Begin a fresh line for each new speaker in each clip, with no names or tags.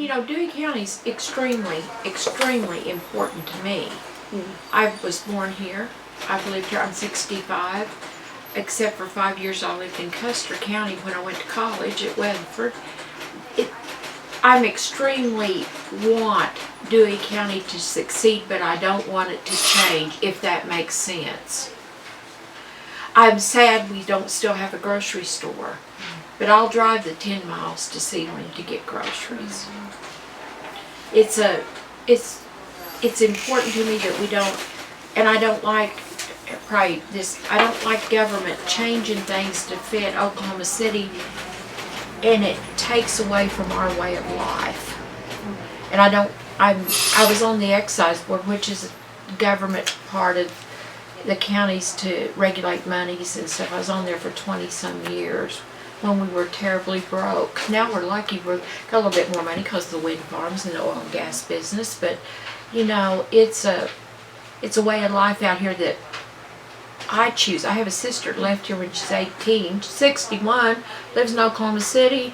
you know, Dewey County's extremely, extremely important to me. I was born here. I've lived here. I'm 65. Except for 5 years I lived in Custer County when I went to college at Weatherford. I'm extremely want Dewey County to succeed, but I don't want it to change, if that makes sense. I'm sad we don't still have a grocery store, but I'll drive the 10 miles to Sealand to get groceries. It's important to me that we don't, and I don't like I don't like government changing things to fit Oklahoma City, and it takes away from our way of life. And I was on the excise board, which is a government part of the counties to regulate monies and stuff. I was on there for 20 some years when we were terribly broke. Now we're lucky we've got a little bit more money because of the wind farms and the oil and gas business, but you know, it's a way of life out here that I choose. I have a sister that left here when she's 18, 61, lives in Oklahoma City,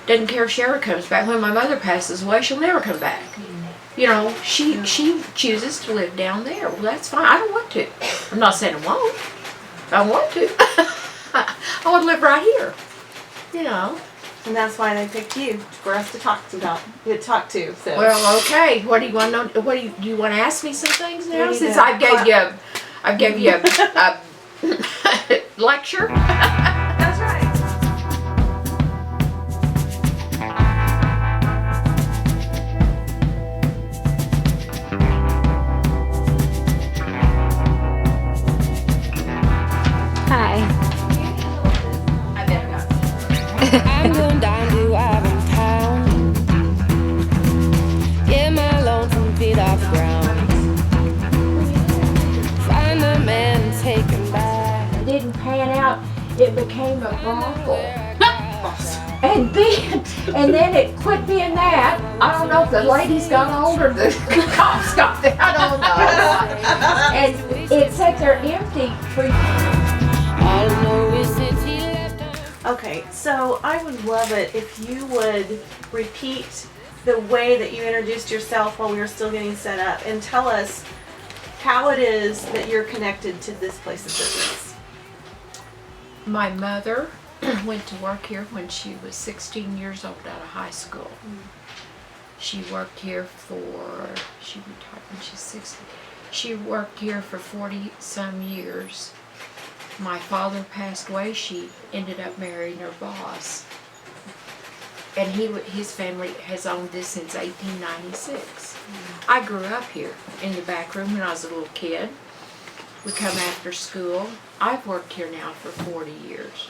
doesn't care if she ever comes back. When my mother passes away, she'll never come back. You know, she chooses to live down there. Well, that's fine. I don't want to. I'm not saying I won't. I want to. I want to live right here. You know.
And that's why they picked you for us to talk to. So.
Well, okay. What do you want to know? Do you want to ask me some things now? Since I gave you a lecture.
That's right.
Hi.
I better not.
I'm going down to Town. Get my lonesome feet off the ground. Find the man and take him back.
It didn't pan out. It became a brothel. And then it quit being that. I don't know if the ladies got older, the cops got there. I don't know. And it sat there empty for
All I know is since he left.
Okay, so I would love it if you would repeat the way that you introduced yourself while we were still getting set up and tell us how it is that you're connected to this place of business.
My mother went to work here when she was 16 years old out of high school. She worked here she retired when she's 60. She worked here for 40 some years. My father passed away. She ended up marrying her boss. And his family has owned this since 1896. I grew up here in the back room when I was a little kid. We come after school. I've worked here now for 40 years.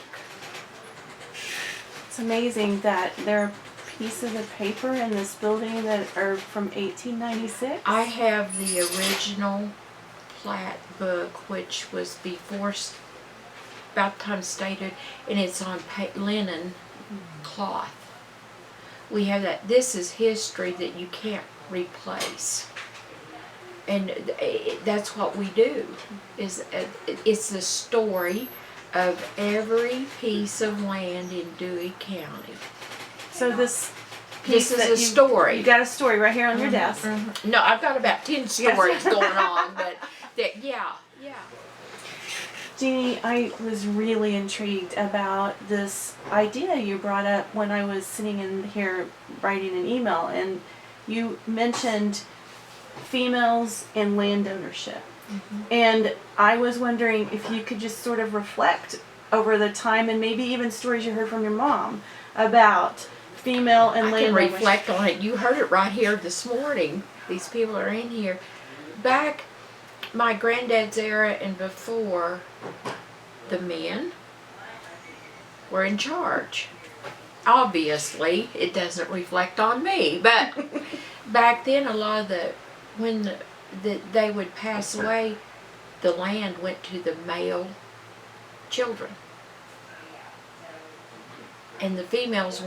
It's amazing that there are pieces of paper in this building that are from 1896.
I have the original plat book, which was before about the time stated, and it's on linen cloth. We have that. This is history that you can't replace, and that's what we do. It's the story of every piece of land in Dewey County.
So this piece
is a story.
You got a story right here on your desk.
No, I've got about 10 stories going on, but yeah.
Jeannie, I was really intrigued about this idea you brought up when I was sitting in here writing an email, and you mentioned females and land ownership. And I was wondering if you could just sort of reflect over the time and maybe even stories you heard from your mom about female and land ownership.
I can reflect on it. You heard it right here this morning. These people are in here. Back my granddad's era and before, the men were in charge. Obviously, it doesn't reflect on me, but back then a lot of when they would pass away, the land went to the male children. And the females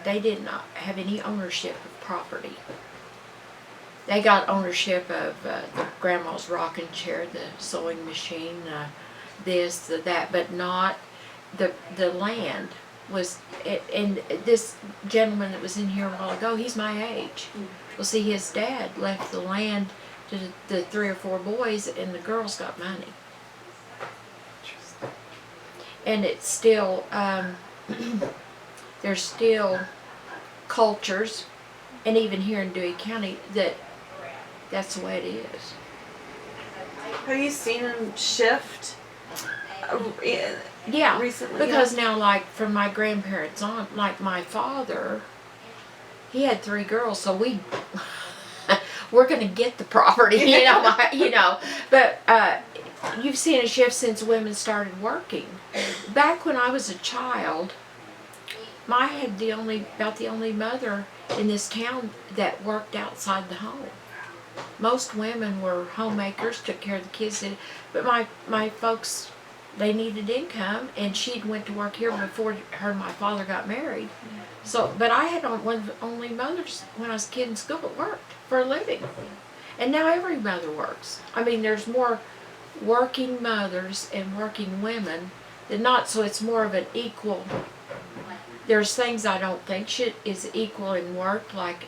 they did not have any ownership of property. They got ownership of the grandma's rocking chair, the sewing machine, this, that, but not the land. was, and this gentleman that was in here a while ago, he's my age. Well, see, his dad left the land to the 3 or 4 boys, and the girls got money. And it's still, there's still cultures, and even here in Dewey County, that's the way it is.
Have you seen them shift?
Yeah,
Recently,
because now, like, from my grandparents on, like my father, he had 3 girls, so we're gonna get the property, you know. But you've seen a shift since women started working. Back when I was a child, I had about the only mother in this town that worked outside the home. Most women were homemakers, took care of the kids, but my folks, they needed income, and she went to work here before her and my father got married. So, but I had one of the only mothers when I was a kid in school that worked for a living. And now every mother works. I mean, there's more working mothers and working women than not, so it's more of an equal. There's things I don't think is equal in work, like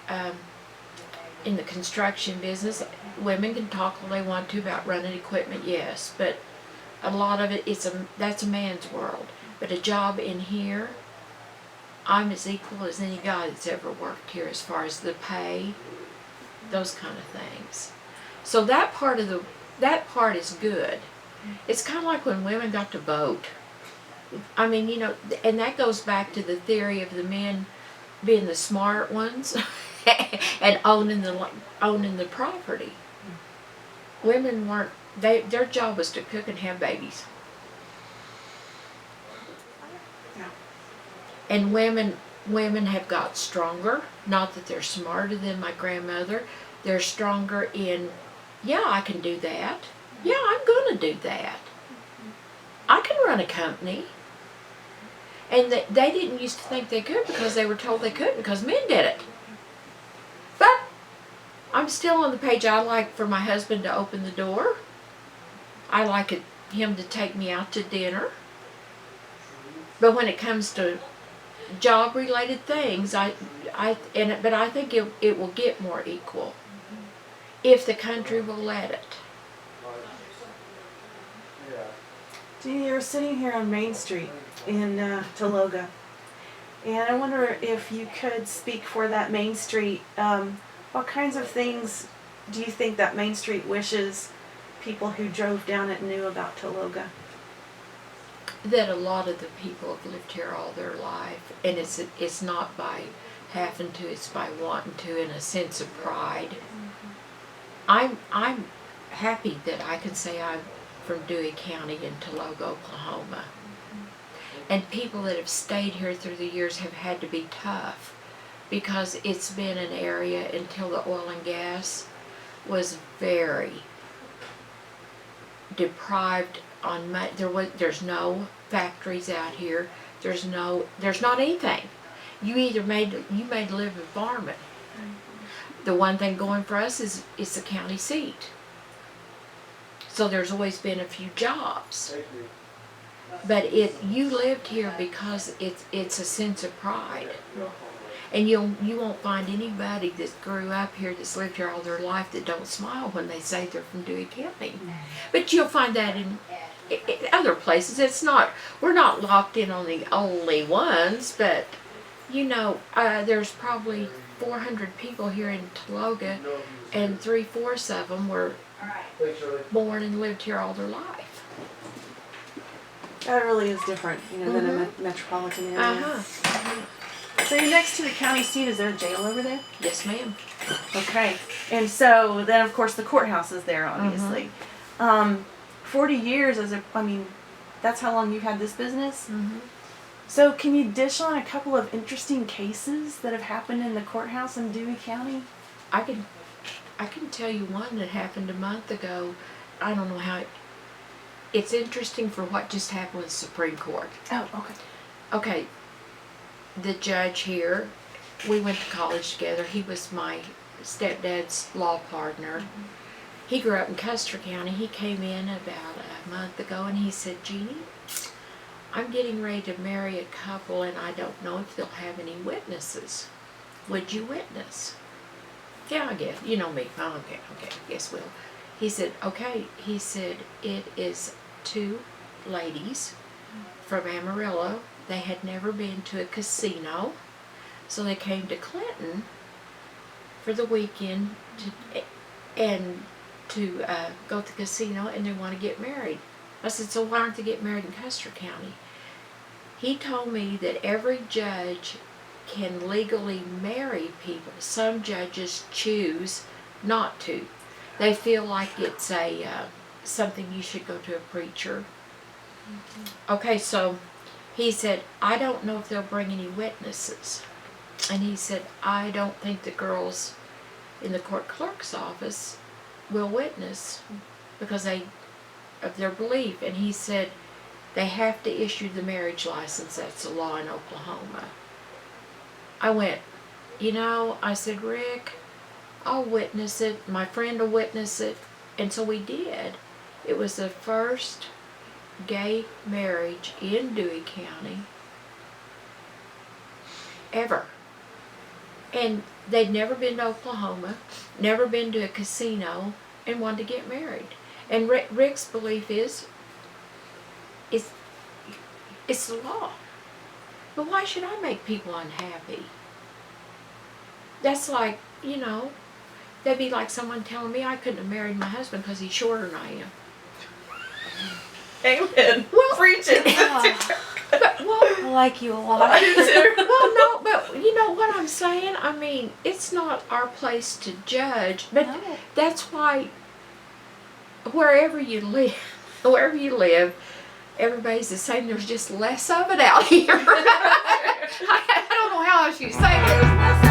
in the construction business. Women can talk all they want to about running equipment, yes, but a lot of it, that's a man's world. But a job in here, I'm as equal as any guy that's ever worked here as far as the pay, those kind of things. So that part is good. It's kind of like when women got to vote. I mean, and that goes back to the theory of the men being the smart ones and owning the property. Women weren't. Their job was to cook and have babies.
Yeah.
And women have got stronger. Not that they're smarter than my grandmother. They're stronger in, yeah, I can do that. Yeah, I'm gonna do that. I can run a company. And they didn't used to think they could because they were told they couldn't because men did it. But I'm still on the page. I like for my husband to open the door. I like him to take me out to dinner. But when it comes to job-related things, but I think it will get more equal if the country will let it.
Jeannie, you're sitting here on Main Street in Taloga, and I wonder if you could speak for that Main Street. What kinds of things do you think that Main Street wishes people who drove down it knew about Taloga?
That a lot of the people have lived here all their life, and it's not by having to, it's by wanting to, in a sense of pride. I'm happy that I can say I'm from Dewey County in Taloga, Oklahoma. And people that have stayed here through the years have had to be tough because it's been an area until the oil and gas was very deprived on there's no factories out here. There's not anything. You made to live in farming. The one thing going for us is it's the county seat. So there's always been a few jobs. But you lived here because it's a sense of pride. And you won't find anybody that grew up here that's lived here all their life that don't smile when they say they're from Dewey County. But you'll find that in other places. We're not locked in on the only ones, but there's probably 400 people here in Taloga, and 3/4 of them were born and lived here all their life.
That really is different, than a metropolitan area. So you're next to the county seat. Is there a jail over there?
Yes, ma'am.
Okay. And so then, of course, the courthouse is there, obviously. 40 years that's how long you've had this business?
Mm-hmm.
So can you dish on a couple of interesting cases that have happened in the courthouse in Dewey County?
I can tell you one that happened a month ago. I don't know how. It's interesting for what just happened with the Supreme Court.
Oh, okay.
Okay. The judge here, we went to college together. He was my stepdad's law partner. Mm-hmm. He grew up in Custer County. He came in about a month ago and he said, "Jeannie, I'm getting ready to marry a couple and I don't know if they'll have any witnesses. Would you witness? Yeah, I guess. You know me. Oh, okay, guess we'll. He said, okay. He said, it is 2 ladies from Amarillo. They had never been to a casino. So they came to Clinton for the weekend to go to the casino, and they want to get married. I said, so why aren't they getting married in Custer County? He told me that every judge can legally marry people. Some judges choose not to. They feel like it's something you should go to a preacher. Okay, so he said, I don't know if they'll bring any witnesses. And he said, I don't think the girls in the court clerk's office will witness because of their belief. And he said, they have to issue the marriage license. That's the law in Oklahoma. I went, I said, Rick, I'll witness it. My friend will witness it. And so we did. It was the first gay marriage in Dewey County ever. And they'd never been to Oklahoma, never been to a casino, and wanted to get married. And Rick's belief is, it's the law. But why should I make people unhappy? That's like, that'd be like someone telling me I couldn't have married my husband because he's shorter than I am.
Amen.
Well,
preach it.
I
like you a lot.
Well, no, but you know what I'm saying? I mean, it's not our place to judge, but
No.
That's why wherever you live, everybody's the same. There's just less of it out here. I don't know how else you say it.